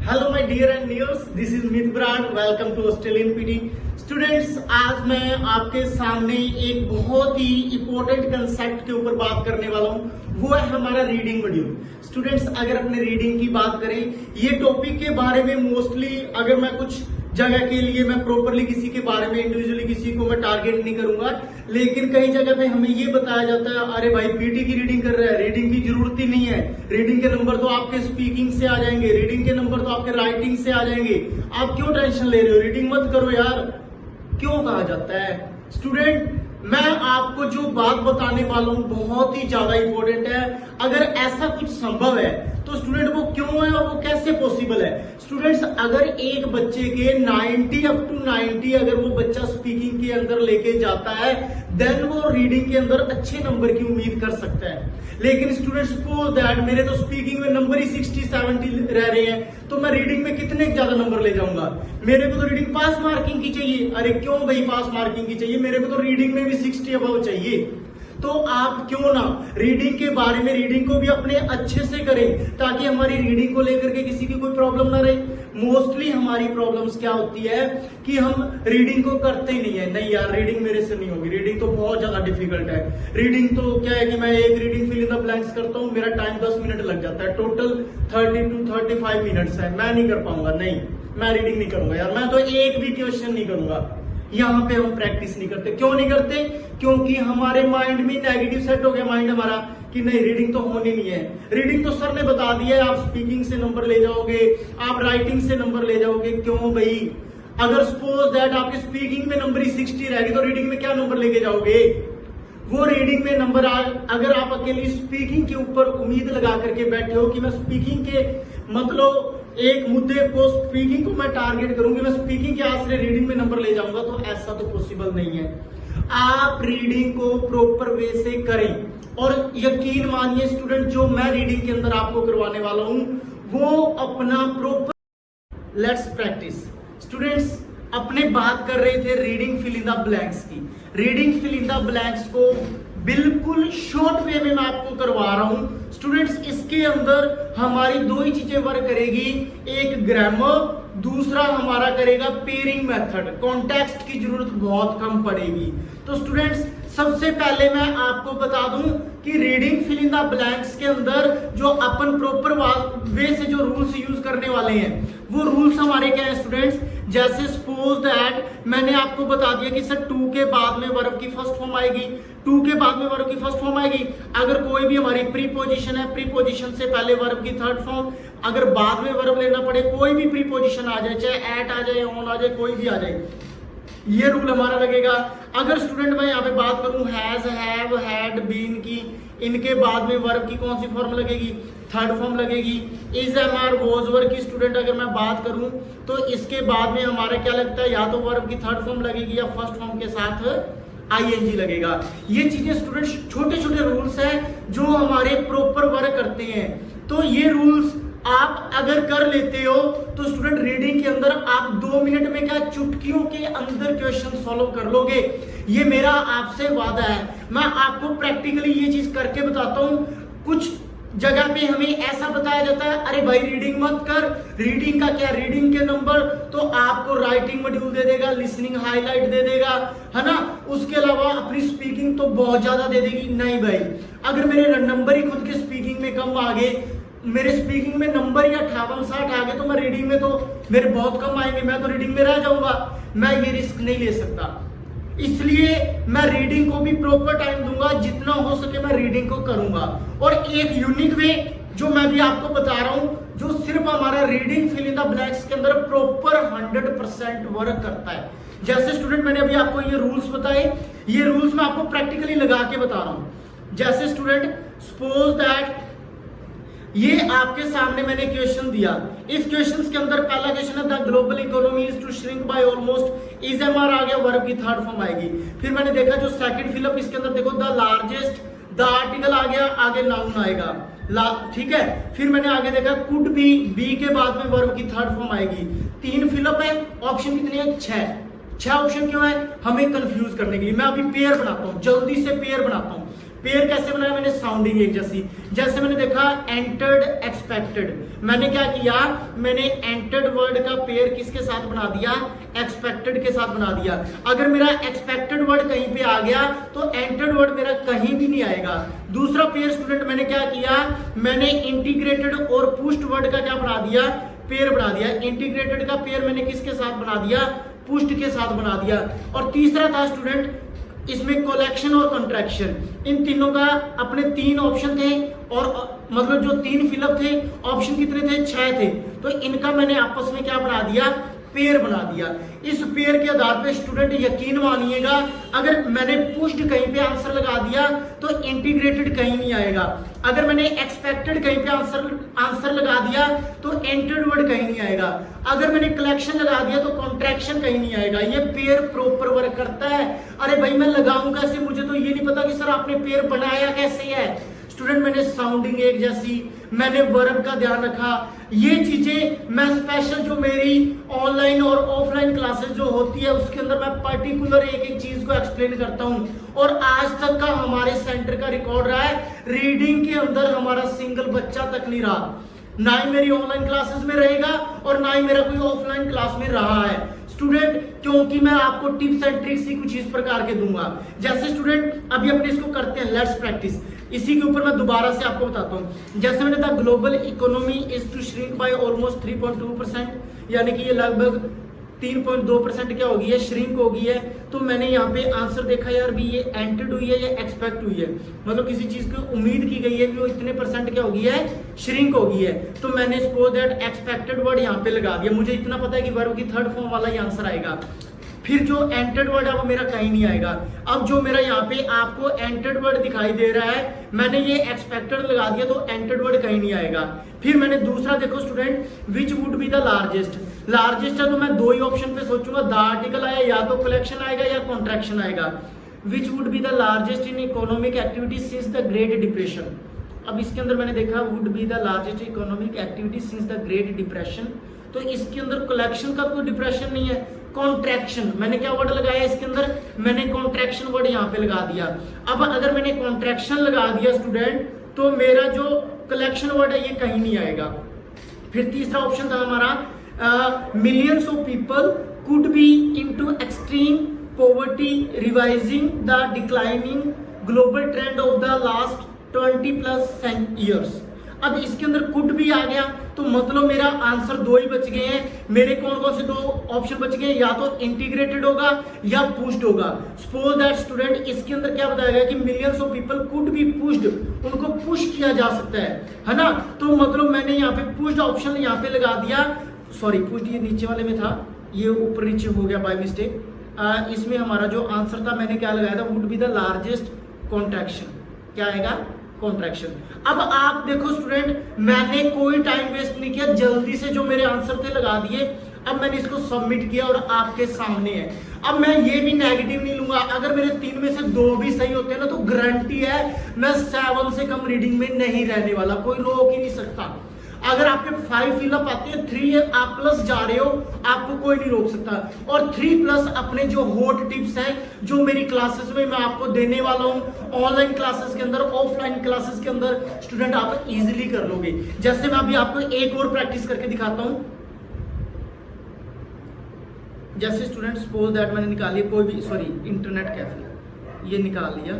Hello my dear and news, this is Mit brand. Welcome to Australian PT. Students, आज मैं आपके सामने एक बहुत ही इंपॉर्टेंट कंसेप्ट के ऊपर बात करने वाला हूं, वो है हमारा रीडिंग मॉड्यूल। स्टूडेंट्स, अगर अपने रीडिंग की बात करें, ये टॉपिक के बारे में मोस्टली अगर मैं कुछ जगह के लिए मैं प्रॉपरली किसी के बारे में इंडिविजुअली किसी को मैं टारगेट नहीं करूंगा, लेकिन कई जगह पे हमें ये बताया जाता है, अरे भाई पीटी की रीडिंग कर रहा है, रीडिंग की जरूरत ही नहीं है, रीडिंग के नंबर तो आपके स्पीकिंग से आ जाएंगे, रीडिंग के नंबर तो आपके राइटिंग से आ जाएंगे, आप क्यों टेंशन ले रहे हो, रीडिंग मत करो यार, क्यों कहा जाता है। स्टूडेंट, मैं आपको जो बात बताने वाला हूं बहुत ही ज्यादा इंपॉर्टेंट है। अगर ऐसा कुछ संभव है तो स्टूडेंट वो क्यों है और वो कैसे पॉसिबल है। स्टूडेंट्स, अगर एक बच्चे के 90 अप टू 90 अगर वो बच्चा स्पीकिंग के अंदर लेके जाता है, देन वो रीडिंग के अंदर अच्छे नंबर की उम्मीद कर सकता है। लेकिन स्टूडेंट्स, सपोज दैट मेरे तो स्पीकिंग में नंबर ही 60-70 रह रहे हैं, तो मैं रीडिंग में कितने ज्यादा नंबर ले जाऊंगा। मेरे को तो रीडिंग पास मार्किंग की चाहिए। अरे क्यों भाई पास मार्किंग की चाहिए, मेरे को तो रीडिंग में भी 60 अबव चाहिए। तो आप क्यों ना रीडिंग के बारे में रीडिंग को भी अपने अच्छे से करें, ताकि हमारी रीडिंग को लेकर के किसी की कोई प्रॉब्लम ना रहे। मोस्टली हमारी प्रॉब्लम्स क्या होती है कि हम रीडिंग को करते ही नहीं है। नहीं यार, रीडिंग मेरे से नहीं होगी, रीडिंग तो बहुत ज्यादा डिफिकल्ट है। रीडिंग तो क्या है कि मैं एक reading fill in the blanks करता हूं, मेरा टाइम 10 मिनट लग जाता है, टोटल 30 to 35 मिनट्स है, मैं नहीं कर पाऊंगा। नहीं, मैं रीडिंग नहीं करूंगा यार, मैं तो एक भी क्वेश्चन नहीं करूंगा। यहाँ पे हम प्रैक्टिस नहीं करते। क्यों नहीं करते? क्योंकि हमारे माइंड में नेगेटिव सेट हो गया माइंड हमारा कि नहीं, रीडिंग तो होनी नहीं है। रीडिंग तो सर ने बता दिया है, आप स्पीकिंग से नंबर ले जाओगे, आप राइटिंग से नंबर ले जाओगे। क्यों भाई? अगर सपोज दैट आपके स्पीकिंग में नंबर ही 60 रहेगी, तो रीडिंग में क्या नंबर लेके जाओगे? वो रीडिंग में नंबर अगर आप अकेली स्पीकिंग के ऊपर उम्मीद लगा करके बैठे हो कि मैं स्पीकिंग के मतलब एक मुद्दे को स्पीकिंग को मैं टारगेट करूंगी, मैं स्पीकिंग के आसरे रीडिंग में नंबर ले जाऊंगा, तो ऐसा तो पॉसिबल नहीं है। आप रीडिंग को प्रॉपर वे से करें, और यकीन मानिए स्टूडेंट, जो मैं रीडिंग के अंदर आपको करवाने वाला हूं वो अपना प्रॉपर लेट्स प्रैक्टिस। स्टूडेंट्स, अपने बात कर रहे थे reading fill in the blanks की। Reading fill in the blanks को बिल्कुल शॉर्ट वे में मैं आपको करवा रहा हूं। स्टूडेंट्स, इसके अंदर हमारी दो ही चीजें वर्क करेगी, एक ग्रामर, दूसरा हमारा करेगा पेयरिंग मेथड। कॉन्टेक्स्ट की जरूरत बहुत कम पड़ेगी। तो स्टूडेंट्स, सबसे पहले मैं आपको बता दूं कि reading fill in the blanks के अंदर जो अपन प्रॉपर वे से जो रूल्स यूज करने वाले हैं, वो रूल्स हमारे क्या है स्टूडेंट्स। जैसे सपोज दैट मैंने आपको बता दिया कि सर 2 के बाद में वर्ब की फर्स्ट फॉर्म आएगी, 2 के बाद में वर्ब की फर्स्ट फॉर्म आएगी। अगर कोई भी हमारी प्रीपोजिशन है, प्रीपोजिशन से पहले वर्ब की थर्ड फॉर्म, अगर बाद में वर्ब लेना पड़े, कोई भी प्रीपोजिशन आ जाए, चाहे एट आ जाए, ऑन आ जाए, कोई भी आ जाए, ये रूल हमारा लगेगा। अगर स्टूडेंट मैं यहाँ पे बात करूं हैज, हैव, हैड, बीन की, इनके बाद में वर्ब की कौन सी फॉर्म लगेगी? थर्ड फॉर्म लगेगी। Is, am, are, was verb की स्टूडेंट अगर मैं बात करूं तो इसके बाद में हमारा क्या लगता है, या तो वर्ब की थर्ड फॉर्म लगेगी या फर्स्ट फॉर्म के साथ आईएनजी लगेगा। ये चीजें स्टूडेंट्स छोटे छोटे रूल्स हैं जो हमारे प्रॉपर वर्क करते हैं। तो ये रूल्स आप अगर कर लेते हो तो स्टूडेंट रीडिंग के अंदर आप 2 मिनट में क्या चुटकियों के अंदर क्वेश्चन सॉल्व कर लोगे। ये मेरा आपसे वादा है। मैं आपको प्रैक्टिकली ये चीज करके बताता हूं। कुछ जगह पे हमें ऐसा बताया जाता है, अरे भाई रीडिंग मत कर, रीडिंग का क्या, रीडिंग के नंबर तो आपको राइटिंग मॉड्यूल दे देगा, लिसनिंग हाईलाइट दे देगा, है ना, उसके अलावा अपनी स्पीकिंग तो बहुत ज्यादा दे देगी। नहीं भाई, अगर मेरे नंबर ही खुद के स्पीकिंग में कम आ गए, मेरे स्पीकिंग में नंबर ही 58-60 आ गए, तो मैं रीडिंग में तो मेरे बहुत कम आएंगे, मैं तो रीडिंग में रह जाऊंगा। मैं ये रिस्क नहीं ले सकता, इसलिए मैं रीडिंग को भी प्रॉपर टाइम दूंगा, जितना हो सके मैं रीडिंग को करूंगा। और एक यूनिक वे जो मैं भी आपको बता रहा हूं, जो सिर्फ हमारा reading fill in the blanks के अंदर प्रॉपर 100% वर्क करता है। जैसे स्टूडेंट मैंने अभी आपको ये रूल्स बताए, ये रूल्स मैं आपको प्रैक्टिकली लगा के बता रहा हूं। जैसे स्टूडेंट सपोज दैट ये आपके सामने मैंने क्वेश्चन दिया, इस क्वेश्चन के अंदर पहला क्वेश्चन है the global economy is to shrink by almost, is, am, are आ गया, वर्ब की थर्ड फॉर्म आएगी। फिर मैंने देखा जो सेकंड फिलअप इसके अंदर देखो द लार्जेस्ट, द आर्टिकल आ गया, आगे नाउन आएगा, ठीक है। फिर मैंने आगे देखा कुड बी के बाद में वर्ब की थर्ड फॉर्म आएगी। 3 फिलअप है, ऑप्शन कितने हैं? 6 ऑप्शन क्यों है? हमें कंफ्यूज करने के लिए। मैं अभी पेयर बनाता हूं, जल्दी से पेयर बनाता हूं। पेयर कैसे बनाया मैंने, साउंडिंग एक जैसी। जैसे मैंने देखा एंटर्ड एक्सपेक्टेड, मैंने क्या किया, मैंने एंटर्ड वर्ड का पेयर किसके साथ बना दिया, एक्सपेक्टेड के साथ बना दिया। अगर मेरा एक्सपेक्टेड वर्ड कहीं पे आ गया तो एंटर्ड वर्ड मेरा कहीं भी नहीं आएगा। दूसरा पेयर स्टूडेंट मैंने क्या किया, मैंने इंटीग्रेटेड और पुश्ड वर्ड का क्या बना दिया, पेयर बना दिया। इंटीग्रेटेड का पेयर मैंने किसके साथ बना दिया, पुश्ड के साथ बना दिया। और तीसरा था स्टूडेंट इसमें कोलेक्शन और कॉन्ट्रैक्शन, इन तीनों का अपने 3 ऑप्शन थे और मतलब जो 3 फिलअप थे, ऑप्शन कितने थे, 6 थे। तो इनका मैंने आपस में क्या बना दिया, पेयर बना दिया। इस पेयर के आधार पे स्टूडेंट यकीन मानिएगा, अगर मैंने पुश्ड कहीं पे आंसर लगा दिया तो इंटीग्रेटेड कहीं नहीं आएगा। अगर मैंने एक्सपेक्टेड कहीं पे आंसर लगा दिया तो एंटर्ड वर्ड कहीं नहीं आएगा। अगर मैंने कलेक्शन लगा दिया तो कॉन्ट्रैक्शन कहीं नहीं आएगा। ये पेयर प्रॉपर वर्क करता है। अरे भाई मैं लगाऊं कैसे, मुझे तो ये नहीं पता कि सर आपने पेयर बनाया कैसे है। स्टूडेंट मैंने साउंडिंग एक जैसी, मैंने वर्ब का ध्यान रखा। ये चीजें मैं स्पेशल जो मेरी ऑनलाइन और ऑफलाइन क्लासेस जो होती है उसके अंदर मैं पर्टिकुलर एक एक चीज को एक्सप्लेन करता हूं। और आज तक का हमारे सेंटर का रिकॉर्ड रहा है, रीडिंग के अंदर हमारा सिंगल बच्चा तक नहीं रहा, ना ही मेरी ऑनलाइन क्लासेस में रहेगा और ना ही मेरा कोई ऑफलाइन क्लास में रहा है स्टूडेंट, क्योंकि मैं आपको टिप्स एंड ट्रिक्स ही कुछ इस प्रकार के दूंगा। जैसे स्टूडेंट अभी अपने इसको करते हैं, लेट्स प्रैक्टिस। इसी के ऊपर मैं दोबारा से आपको बताता हूं। जैसे मैंने कहा global economy is to shrink by almost 3.2%, यानी कि ये लगभग 3.2% क्या होगी है, श्रिंक होगी है। तो मैंने यहाँ पे आंसर देखा यार भी ये एंटर्ड हुई है या एक्सपेक्ट हुई है, मतलब किसी चीज की उम्मीद की गई है कि वो इतने % क्या होगी है, श्रिंक होगी है। तो मैंने सपोज दैट एक्सपेक्टेड वर्ड यहाँ पे लगा दिया। मुझे इतना पता है कि वर्ब की 3rd फॉर्म वाला ही आंसर आएगा। फिर जो एंटर्ड वर्ड है वो मेरा कहीं नहीं आएगा। अब जो मेरा यहाँ पे आपको एंटर्ड वर्ड दिखाई दे रहा है, मैंने ये एक्सपेक्टेड लगा दिया तो एंटर्ड वर्ड कहीं नहीं आएगा। फिर मैंने दूसरा देखो student, which would be the largest. Largest है तो मैं 2 ही ऑप्शन पे सोचूंगा, द आर्टिकल आया या तो कलेक्शन आएगा या कॉन्ट्रैक्शन आएगा। Which would be the largest in economic activity since the great depression. अब इसके अंदर मैंने देखा would be the largest economic activity since the great depression, तो इसके अंदर कलेक्शन का कोई डिप्रेशन नहीं है, कॉन्ट्रैक्शन। मैंने क्या वर्ड लगाया इसके अंदर, मैंने कॉन्ट्रैक्शन वर्ड यहाँ पे लगा दिया। अब अगर मैंने कॉन्ट्रैक्शन लगा दिया स्टूडेंट तो मेरा जो कलेक्शन वर्ड है ये कहीं नहीं आएगा। फिर तीसरा ऑप्शन था हमारा millions of people could be into extreme poverty revising the declining global trend of the last 20+ years. अब इसके अंदर कुड भी आ गया तो मतलब मेरा आंसर 2 ही बच गए हैं। मेरे कौन कौन से 2 ऑप्शन बच गए, या तो इंटीग्रेटेड होगा या पुश्ड होगा। सपोज दैट स्टूडेंट इसके अंदर क्या बताया गया कि millions of people could be pushed, उनको पुश किया जा सकता है ना। तो मतलब मैंने यहाँ पे पुश्ड ऑप्शन यहाँ पे लगा दिया, सॉरी पुश्ड ये नीचे वाले में था, ये ऊपर नीचे हो गया बाय मिस्टेक। इसमें हमारा जो आंसर था मैंने क्या लगाया था, would be the largest contraction. क्या आएगा, कॉन्ट्रैक्शन। अब आप देखो स्टूडेंट, मैंने कोई टाइम वेस्ट नहीं किया, जल्दी से जो मेरे आंसर थे लगा दिए। अब मैंने इसको सबमिट किया और आपके सामने है। अब मैं ये भी नेगेटिव नहीं लूंगा, अगर मेरे 3 में से 2 भी सही होते हैं ना तो गारंटी है मैं 7 से कम रीडिंग में नहीं रहने वाला, कोई रोक ही नहीं सकता। अगर आपके 5 फिलअप आते हैं, 3 आप प्लस जा रहे हो, आपको कोई नहीं रोक सकता। और 3+ अपने जो हॉट टिप्स हैं जो मेरी क्लासेस में मैं आपको देने वाला हूं, ऑनलाइन क्लासेस के अंदर, ऑफलाइन क्लासेस के अंदर, स्टूडेंट आप इजीली कर लोगे। जैसे मैं अभी आपको एक और प्रैक्टिस करके दिखाता हूं। जैसे स्टूडेंट सपोज दैट मैंने निकाली कोई भी, सॉरी इंटरनेट कैफे, ये निकाल लिया,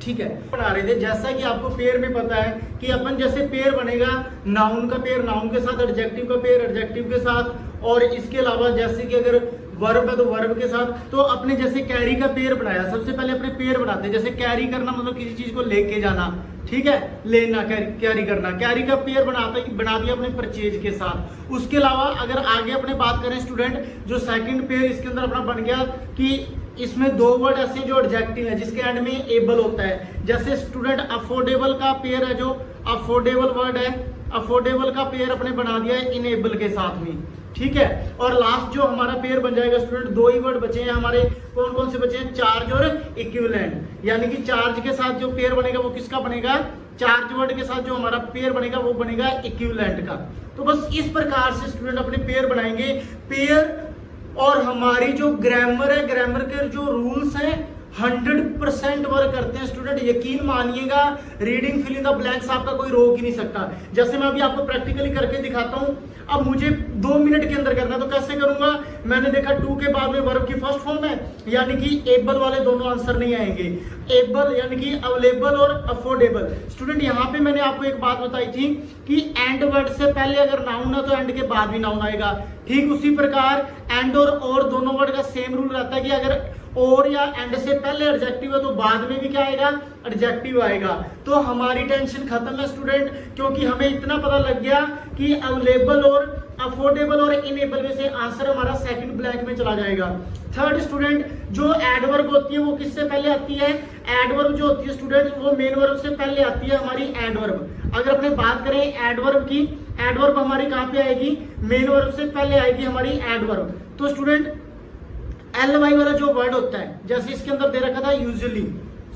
ठीक है। बना रहे थे जैसा कि आपको पेयर में पता है कि अपन जैसे पेयर बनेगा, नाउन का पेयर नाउन के साथ, एडजेक्टिव का पेयर एडजेक्टिव के साथ, और इसके अलावा जैसे कि अगर वर्ब है तो वर्ब के साथ। तो अपने जैसे कैरी का पेयर बनाया, सबसे पहले अपने पेयर बनाते हैं। जैसे कैरी करना मतलब किसी चीज को लेके जाना, ठीक है, लेना, कैरी करना। कैरी का पेयर बना दिया अपने परचेज के साथ। उसके अलावा अगर आगे अपने बात करें स्टूडेंट, जो सेकंड पेयर इसके अंदर अपना बन गया कि इसमें 2 वर्ड ऐसे जो एडजेक्टिव है जिसके एंड में एबल होता है। जैसे स्टूडेंट अफोर्डेबल का पेयर है, जो अफोर्डेबल वर्ड है, अफोर्डेबल का पेयर अपने बना दिया है इनेबल के साथ में, ठीक है। और लास्ट जो हमारा पेयर बन जाएगा स्टूडेंट, 2 ही वर्ड बचे हैं हमारे, कौन कौन से बचे हैं, चार्ज और इक्विवेलेंट। यानी कि चार्ज के साथ जो पेयर बनेगा वो किसका बनेगा, चार्ज वर्ड के साथ जो हमारा पेयर बनेगा वो बनेगा इक्विवेलेंट का। तो बस इस प्रकार से स्टूडेंट अपने पेयर बनाएंगे। पेयर और हमारी जो ग्रामर है, ग्रामर के जो रूल्स हैं 100% वर्क करते हैं स्टूडेंट, यकीन मानिएगा। Reading fill in the blanks आपका कोई रोक ही नहीं सकता। जैसे मैं अभी आपको प्रैक्टिकली करके दिखाता हूं, अब मुझे 2 मिनट के अंदर करना है, तो कैसे करूंगा? मैंने देखा टू के बाद में वर्ब की फर्स्ट फॉर्म है, यानी कि एबल वाले दोनों आंसर नहीं आएंगे। एबल यानी कि अवेलेबल और अफोर्डेबल। स्टूडेंट यहाँ पे मैंने आपको एक बात बताई थी कि एंड वर्ड से पहले अगर नाउन है तो एंड के बाद भी नाउन आएगा। ठीक उसी प्रकार एंड और दोनों वर्ड का सेम रूल रहता है कि अगर और या एंड से पहले एडजेक्टिव है तो बाद में भी क्या आएगा? एडजेक्टिव आएगा। तो हमारी टेंशन खत्म है स्टूडेंट, क्योंकि हमें इतना पता लग गया कि अवेलेबल और अफोर्डेबल और इनेबल में से आंसर हमारा सेकंड ब्लैंक में चला जाएगा। थर्ड स्टूडेंट, जो एडवर्ब होती है वो किससे पहले आती है? एडवर्ब जो होती है स्टूडेंट वो मेन वर्ब से पहले आती है हमारी एडवर्ब। अगर अपने बात करें एडवर्ब की, एडवर्ब हमारी कहां पे आएगी? मेन वर्ब से पहले आएगी हमारी एडवर्ब। तो स्टूडेंट ly वाला जो वर्ड होता है, जैसे इसके अंदर दे रखा था यूजुअली,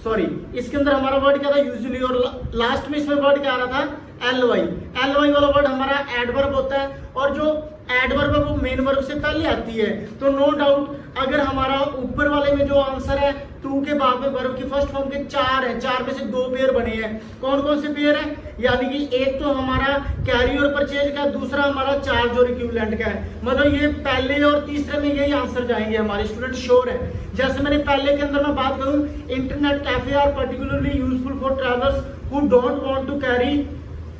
सॉरी इसके अंदर हमारा वर्ड क्या था? यूजुअली, और लास्ट में इसमें वर्ड क्या आ रहा था? ly वाला वर्ड हमारा एडवर्ब होता है, और जो एडवर्ब है वो मेन वर्ब से पहले आती है। तो नो डाउट अगर हमारा ऊपर वाले में जो आंसर है टू के बाद में वर्ब की फर्स्ट फॉर्म के 4 है, 4 में से 2 पेयर बने हैं। कौन कौन से पेयर है? यानी कि एक तो हमारा कैरी और परचेज का, दूसरा हमारा चार्ज और इक्विवेलेंट का है। मतलब ये पहले और तीसरे में यही आंसर जाएंगे हमारे स्टूडेंट, श्योर है। जैसे मैंने पहले के अंदर मैं बात करूं, internet cafe are particularly useful for travellers who don't want to carry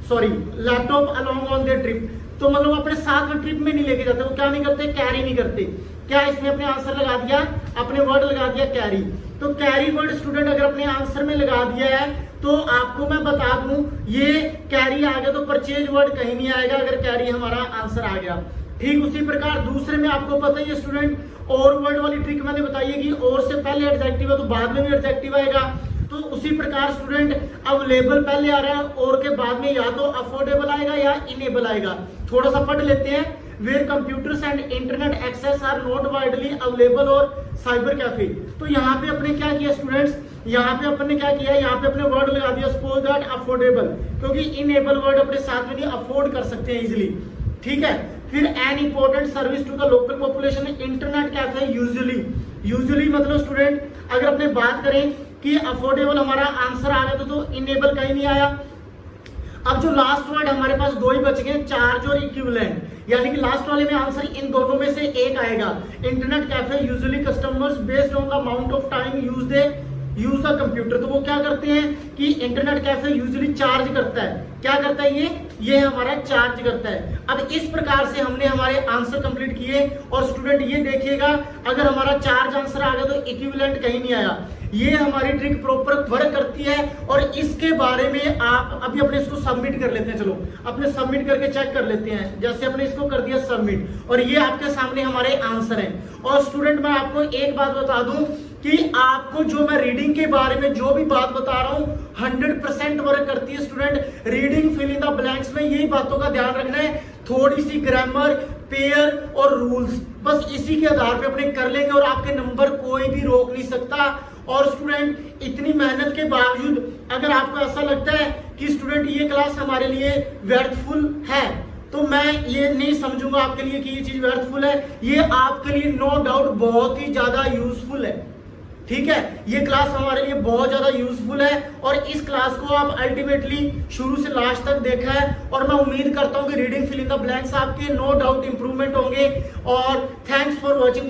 laptop along on their trip. तो मतलब अपने साथ में ट्रिप में नहीं लेके जाते, वो क्या नहीं करते? कैरी नहीं करते। क्या इसमें अपने आंसर लगा दिया, अपने वर्ड लगा दिया कैरी। तो कैरी वर्ड स्टूडेंट अगर अपने आंसर में लगा दिया है तो आपको मैं बता दूं ये कैरी आ गया तो परचेज वर्ड कहीं नहीं आएगा अगर कैरी हमारा आंसर आ गया। ठीक उसी प्रकार दूसरे में आपको पता ही है स्टूडेंट, और वर्ड वाली ट्रिक मैंने बताई है कि और से पहले एडजेक्टिव है तो बाद में भी एडजेक्टिव आएगा। तो उसी प्रकार स्टूडेंट अवेलेबल पहले आ रहा है और के बाद में या तो अफोर्डेबल आएगा या इनेबल आएगा। थोड़ा सा पढ़ लेते हैं। Where computers and internet access are not widely available और साइबर कैफे। तो यहाँ पे अपने क्या किया स्टूडेंट्स, यहाँ पे अपने क्या किया, यहाँ पे अपने वर्ड लगा दिया सपोज दैट अफोर्डेबल, क्योंकि इनेबल वर्ड अपने साथ में नहीं, अफोर्ड कर सकते हैं इजिली। ठीक है, फिर an important service to the local population internet cafe usually मतलब स्टूडेंट अगर अपने बात करें कि अफोर्डेबल हमारा आंसर आ गया तो इनेबल कहीं नहीं आया। अब जो लास्ट वर्ड हमारे पास 2 ही बच गए, चार्ज और इक्विवेलेंट, यानी कि लास्ट वाले में आंसर इन दोनों में से एक आएगा। Internet cafe usually customers based on the amount of time use the computer. तो वो क्या करते हैं कि इंटरनेट कैफे यूजुअली चार्ज करता है। क्या करता है ये हमारा चार्ज करता है। अब इस प्रकार से हमने हमारे आंसर कंप्लीट किए। और स्टूडेंट ये देखिएगा अगर हमारा चार्ज आंसर आ गया तो इक्विवेलेंट कहीं नहीं आया। ये हमारी ट्रिक प्रॉपर वर्क करती है और इसके बारे में आप अभी अपने इसको सबमिट कर लेते हैं। चलो अपने सबमिट करके चेक कर लेते हैं। जैसे अपने इसको कर दिया सबमिट और ये आपके सामने हमारे आंसर हैं। और स्टूडेंट मैं आपको एक बात बता दूं कि आपको जो मैं रीडिंग के बारे में जो भी बात बता रहा हूं 100% वर्क करती है student. Reading fill in the blanks में यही बातों का ध्यान रखना है, थोड़ी सी ग्रामर, पेयर और रूल्स, बस इसी के आधार पे अपने कर लेंगे और आपके नंबर कोई भी रोक नहीं सकता। और स्टूडेंट इतनी मेहनत के बावजूद अगर आपको ऐसा लगता है कि स्टूडेंट ये क्लास हमारे लिए व्यर्थफुल है तो मैं ये नहीं समझूंगा आपके लिए कि ये चीज व्यर्थफुल है। ये आपके लिए नो डाउट बहुत ही ज्यादा यूजफुल है। ठीक है, ये क्लास हमारे लिए बहुत ज्यादा यूजफुल है और इस क्लास को आप अल्टीमेटली शुरू से लास्ट तक देखा है और मैं उम्मीद करता हूं कि reading fill in the blanks आपके नो डाउट इंप्रूवमेंट होंगे। और थैंक्स फॉर वॉचिंग।